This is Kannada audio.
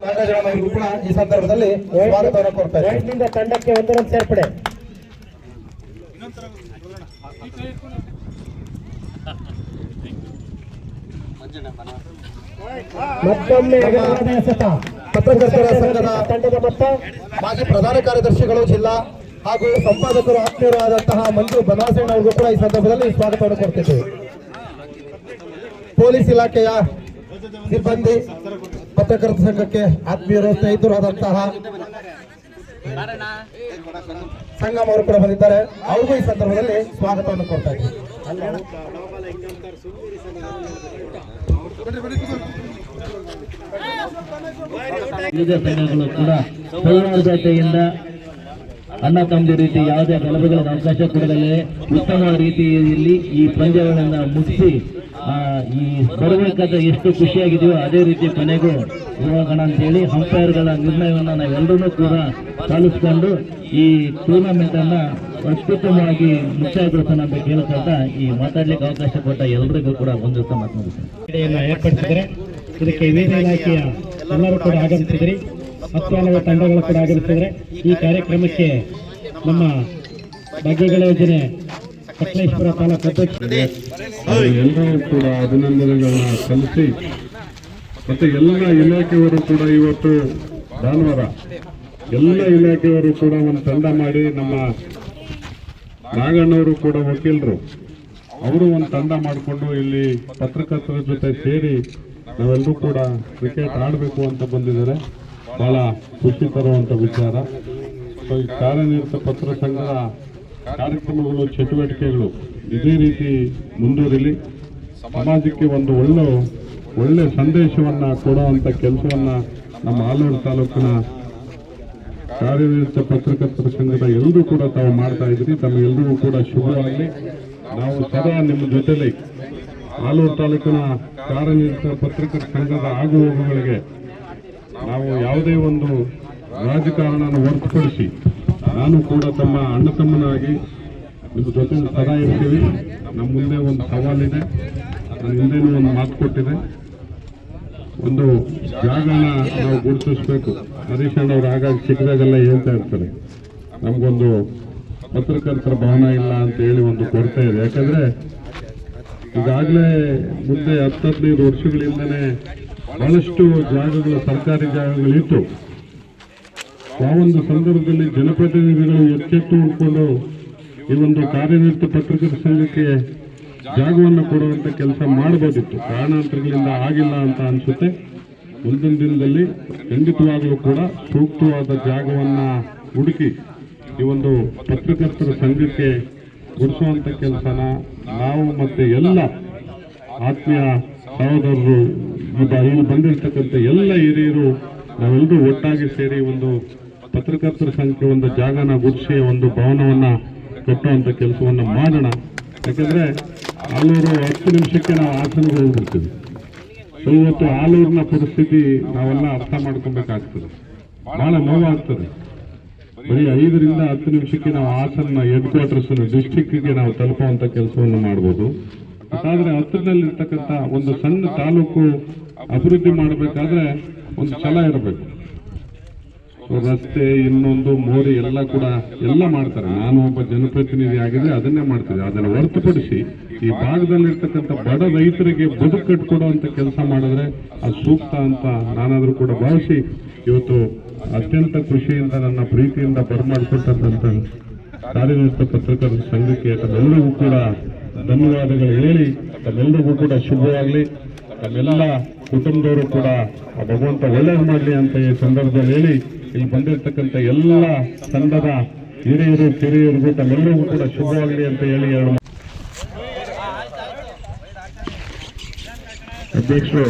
ಅವರಿಗೂ ಕೂಡ ಈ ಸಂದರ್ಭದಲ್ಲಿ ಸ್ವಾಗತವನ್ನು ಕೊಡ್ತಾರೆ. ತಂಡಕ್ಕೆ ಒಂದೊಂದು ಸೇರ್ಪಡೆ. ಮತ್ತೊಮ್ಮೆ ಪತ್ರಕರ್ತರ ಸಂಘದ ತಂಡದ ಮೊತ್ತ ಮಾಜಿ ಪ್ರಧಾನ ಕಾರ್ಯದರ್ಶಿಗಳು ಜಿಲ್ಲಾ ಹಾಗೂ ಸಂಪಾದಕರು ಆತ್ಮೀಯರು ಆದಂತಹ ಮಂಜು ಬನವಾಸೇಣ ಅವರಿಗೂ ಕೂಡ ಈ ಸಂದರ್ಭದಲ್ಲಿ ಸ್ವಾಗತವನ್ನು ಕೊಡ್ತಿದ್ದೇವೆ. ಪೊಲೀಸ್ ಇಲಾಖೆಯ ಸಿಬ್ಬಂದಿ, ಪತ್ರಕರ್ತರ ಸಂಘಕ್ಕೆ ಆತ್ಮೀಯರು, ಸ್ನೇಹಿತರು ಆದಂತಹ ಸಂಗಮ್ ಅವರು ಕೂಡ ಬಂದಿದ್ದಾರೆ. ಅವ್ರಿಗೂ ಈ ಸಂದರ್ಭದಲ್ಲಿ ಸ್ವಾಗತವನ್ನು ಕೊಡ್ತಾ ಇದ್ದೀವಿ. ವಿವಿಧ ಸಂಘಗಳು ಕೂಡ ಸೌಹಾರ್ದತೆಯಿಂದ ಅಣ್ಣ ತಮ್ಮದ ರೀತಿ ಯಾವುದೇ ಗಲಭೆಗಳಿಗೆ ಅವಕಾಶ ಕೊಡದಲ್ಲೇ ಉತ್ತಮ ರೀತಿಯಲ್ಲಿ ಈ ಪಂದ್ಯಗಳನ್ನು ಮುಗಿಸಿ ಈ ಬರಬೇಕಾದ ಎಷ್ಟು ಖುಷಿಯಾಗಿದೆಯೋ ಅದೇ ರೀತಿ ಕೊನೆಗೂ ಹೋಗೋಣ ಅಂತೇಳಿ ಅಂಪೈರ್ಗಳ ನಿರ್ಣಯವನ್ನು ನಾವೆಲ್ಲರೂ ಕೂಡ ಪಾಲಿಸಿಕೊಂಡು ಈ ಟೂರ್ನಮೆಂಟ್ ಅನ್ನ ಅತ್ಯುತ್ತಮವಾಗಿ ಮುಕ್ತಾಯಗೊಳಿಸೋಣ ಅಂತ ಕೇಳ್ಕೊಳ್ತಾ ಈ ಮಾತಾಡ್ಲಿಕ್ಕೆ ಅವಕಾಶ ಕೊಟ್ಟ ಎಲ್ಲರಿಗೂ ಕೂಡ ಒಂದು ದಿವಸ ಮಾತನಾಡುತ್ತೇನೆ. ಏರ್ಪಡಿಸಿದರೆ ಇದಕ್ಕೆ ವಿವಿಧ ಇಲಾಖೆಯ ಎಲ್ಲರೂ ಕೂಡ ಆಗಮಿಸಿದ್ರಿ, 10 ತಂಡಗಳು ಕೂಡ ಆಗಮಿಸಿದರೆ ಈ ಕಾರ್ಯಕ್ರಮಕ್ಕೆ ನಮ್ಮ ಭಾಗ್ಯಗಳ ಯೋಜನೆ ಸಕಲೇಶ್ಪುರ ತಾಲೂಕು ಅಧ್ಯಕ್ಷ ಎಲ್ಲರೂ ಕೂಡ ಅಭಿನಂದನೆಗಳನ್ನ ಸಲ್ಲಿಸಿ, ಮತ್ತೆ ಎಲ್ಲ ಇಲಾಖೆಯವರು ಕೂಡ ಇವತ್ತು ಭಾನುವಾರ ಎಲ್ಲ ಇಲಾಖೆಯವರು ಕೂಡ ಒಂದು ತಂಡ ಮಾಡಿ, ನಮ್ಮ ನಾಗಣ್ಣವರು ಕೂಡ ವಕೀಲರು ಅವರು ಒಂದು ತಂಡ ಮಾಡಿಕೊಂಡು ಇಲ್ಲಿ ಪತ್ರಕರ್ತರ ಜೊತೆ ಸೇರಿ ನಾವೆಲ್ಲರೂ ಕೂಡ ಕ್ರಿಕೆಟ್ ಆಡಬೇಕು ಅಂತ ಬಂದಿದ್ದಾರೆ. ಬಹಳ ಖುಷಿ ತರುವಂಥ ವಿಚಾರ. ಈ ಕಾರ್ಯನಿರತ ಪತ್ರ ಸಂಘದ ಕಾರ್ಯಕ್ರಮಗಳು, ಚಟುವಟಿಕೆಗಳು ಇದೇ ರೀತಿ ಮುಂದುವರಿಲಿ, ಸಮಾಜಕ್ಕೆ ಒಂದು ಒಳ್ಳೆ ಸಂದೇಶವನ್ನ ಕೊಡುವಂಥ ಕೆಲಸವನ್ನ ನಮ್ಮ ಆಲೂರು ತಾಲೂಕಿನ ಕಾರ್ಯನಿರತ ಪತ್ರಕರ್ತರ ಸಂಘದ ಎಲ್ಲರೂ ಕೂಡ ತಾವು ಮಾಡ್ತಾ ಇದ್ರಿ. ತಮಗೆಲ್ಲರಿಗೂ ಕೂಡ ಶುಭವಾಗಲಿ. ನಾವು ಸದಾ ನಿಮ್ಮ ಜೊತೆಲಿ ಆಲೂರು ತಾಲೂಕಿನ ಕಾರ್ಯನಿರತ ಪತ್ರಕರ್ತರ ಸಂಘದ ಆಗುಹೋಗುಗಳಿಗೆ ನಾವು ಯಾವುದೇ ಒಂದು ರಾಜಕಾರಣನ ಹೊರತುಪಡಿಸಿ ನಾನು ಕೂಡ ತಮ್ಮ ಅಣ್ಣ ತಮ್ಮನಾಗಿ ನಿಮ್ಮ ಜೊತೆ ಸದಾ ಇರ್ತೀವಿ. ನಮ್ಮ ಮುಂದೆ ಒಂದು ಸವಾಲಿದೆ, ನನ್ನ ಹಿಂದೆನೂ ಒಂದು ಮಾತು ಕೊಟ್ಟಿದೆ, ಒಂದು ಜಾಗನ ನಾವು ಗುರುತಿಸ್ಬೇಕು. ಹರೀಶ್ ಅಣ್ಣವ್ರು ಆಗಾಗ ಚಿಕ್ಕದಾಗೆಲ್ಲ ಹೇಳ್ತಾ ಇರ್ತಾರೆ, ನಮಗೊಂದು ಪತ್ರಕರ್ತರ ಭವನ ಇಲ್ಲ ಅಂತ ಹೇಳಿ ಒಂದು ಕೊರತೆ ಇದೆ. ಯಾಕಂದ್ರೆ ಈಗಾಗಲೇ ಮುಂದೆ 10-15 ವರ್ಷಗಳಿಂದನೇ ಬಹಳಷ್ಟು ಜಾಗಗಳು, ಸರ್ಕಾರಿ ಜಾಗಗಳಿತ್ತು. ಆ ಒಂದು ಸಂದರ್ಭದಲ್ಲಿ ಜನಪ್ರತಿನಿಧಿಗಳು ಎಚ್ಚೆತ್ತು ಉಳ್ಕೊಂಡು ಈ ಒಂದು ಕಾರ್ಯನಿರತ ಪತ್ರಕರ್ತರ ಸಂಘಕ್ಕೆ ಜಾಗವನ್ನು ಕೊಡುವಂತ ಕೆಲಸ ಮಾಡಬಹುದಿತ್ತು. ಕಾರಣಾಂತರಗಳಿಂದ ಆಗಿಲ್ಲ ಅಂತ ಅನ್ಸುತ್ತೆ. ಮುಂದಿನ ದಿನದಲ್ಲಿ ಖಂಡಿತವಾಗಲೂ ಕೂಡ ಸೂಕ್ತವಾದ ಜಾಗವನ್ನ ಹುಡುಕಿ ಈ ಒಂದು ಪತ್ರಕರ್ತರ ಸಂಘಕ್ಕೆ ಕೊಡಿಸುವಂತ ಕೆಲಸನ ನಾವು ಮತ್ತೆ ಎಲ್ಲ ಆತ್ಮೀಯ ಸಹೋದರರು, ಇಲ್ಲಿ ಬಂದಿರತಕ್ಕಂಥ ಎಲ್ಲ ಹಿರಿಯರು ನಾವೆಲ್ಲರೂ ಒಟ್ಟಾಗಿ ಸೇರಿ ಒಂದು ಪತ್ರಕರ್ತರ ಸಂಘಕ್ಕೆ ಒಂದು ಜಾಗನ ಗುರುತಿಸಿ ಒಂದು ಭವನವನ್ನ ಕಟ್ಟುವಂತ ಕೆಲಸವನ್ನ ಮಾಡೋಣ. ಯಾಕಂದ್ರೆ ಆಲೂರು 10 ನಿಮಿಷಕ್ಕೆ ನಾವು ಹಾಸನಕ್ಕೆ ಹೋಗ್ಬಿಡ್ತೀವಿ. ಇವತ್ತು ಆಲೂರಿನ ಪರಿಸ್ಥಿತಿ ನಾವೆಲ್ಲ ಅರ್ಥ ಮಾಡ್ಕೊಬೇಕಾಗ್ತದೆ, ಬಹಳ ನೋವಾಗ್ತದೆ. ಬರೀ 5ರಿಂದ 10 ನಿಮಿಷಕ್ಕೆ ನಾವು ಹಾಸನ ಹೆಡ್ ಕ್ವಾರ್ಟರ್ಸ್ ಡಿಸ್ಟ್ರಿಕ್ಟ್ಗೆ ನಾವು ತಲುಪುವಂತ ಕೆಲಸವನ್ನು ಮಾಡ್ಬೋದು. ಯಾಕಂದ್ರೆ ಹತ್ತಿರದಲ್ಲಿರ್ತಕ್ಕಂಥ ಒಂದು ಸಣ್ಣ ತಾಲೂಕು ಅಭಿವೃದ್ಧಿ ಮಾಡಬೇಕಾದ್ರೆ ಒಂದು ಛಲ ಇರಬೇಕು. ರಸ್ತೆ, ಇನ್ನೊಂದು ಮೋರಿ ಎಲ್ಲ ಕೂಡ ಎಲ್ಲ ಮಾಡ್ತಾರೆ. ನಾನು ಒಬ್ಬ ಜನಪ್ರತಿನಿಧಿ ಆಗಿದ್ರೆ ಅದನ್ನೇ ಮಾಡ್ತಿದ್ದೆ. ಅದನ್ನು ಹೊರತುಪಡಿಸಿ ಈ ಭಾಗದಲ್ಲಿರ್ತಕ್ಕಂಥ ಬಡ ರೈತರಿಗೆ ಬದುಕು ಕಟ್ಕೊಡುವಂತ ಕೆಲಸ ಮಾಡಿದ್ರೆ ಅದು ಸೂಕ್ತ ಅಂತ ನಾನಾದ್ರೂ ಕೂಡ ಭಾವಿಸಿ ಇವತ್ತು ಅತ್ಯಂತ ಖುಷಿಯಿಂದ ನನ್ನ ಪ್ರೀತಿಯಿಂದ ಬರಮಾಡಿಕೊಟ್ಟಂತ ಕಾರ್ಯನಿರತ ಪತ್ರಕರ್ತರ ಸಂಘಕ್ಕೆ ತಮ್ಮೆಲ್ಲರಿಗೂ ಕೂಡ ಧನ್ಯವಾದಗಳು ಹೇಳಿ, ತಮ್ಮೆಲ್ಲರಿಗೂ ಕೂಡ ಶುಭವಾಗಲಿ. ತಮ್ಮೆಲ್ಲ ಕುಟುಂಬದವರು ಕೂಡ ಭಗವಂತ ಒಳ್ಳೇದು ಮಾಡಲಿ ಅಂತ ಈ ಸಂದರ್ಭದಲ್ಲಿ ಹೇಳಿ, ಇಲ್ಲಿ ಬಂದಿರತಕ್ಕಂಥ ಎಲ್ಲ ತಂಡದ ಹಿರಿಯರು ಕಿರಿಯರಿಗೂ ತಮ್ಮೆಲ್ಲರಿಗೂ ಕೂಡ ಶುಭವಾಗಲಿ ಅಂತ ಹೇಳಿ ಅಧ್ಯಕ್ಷರು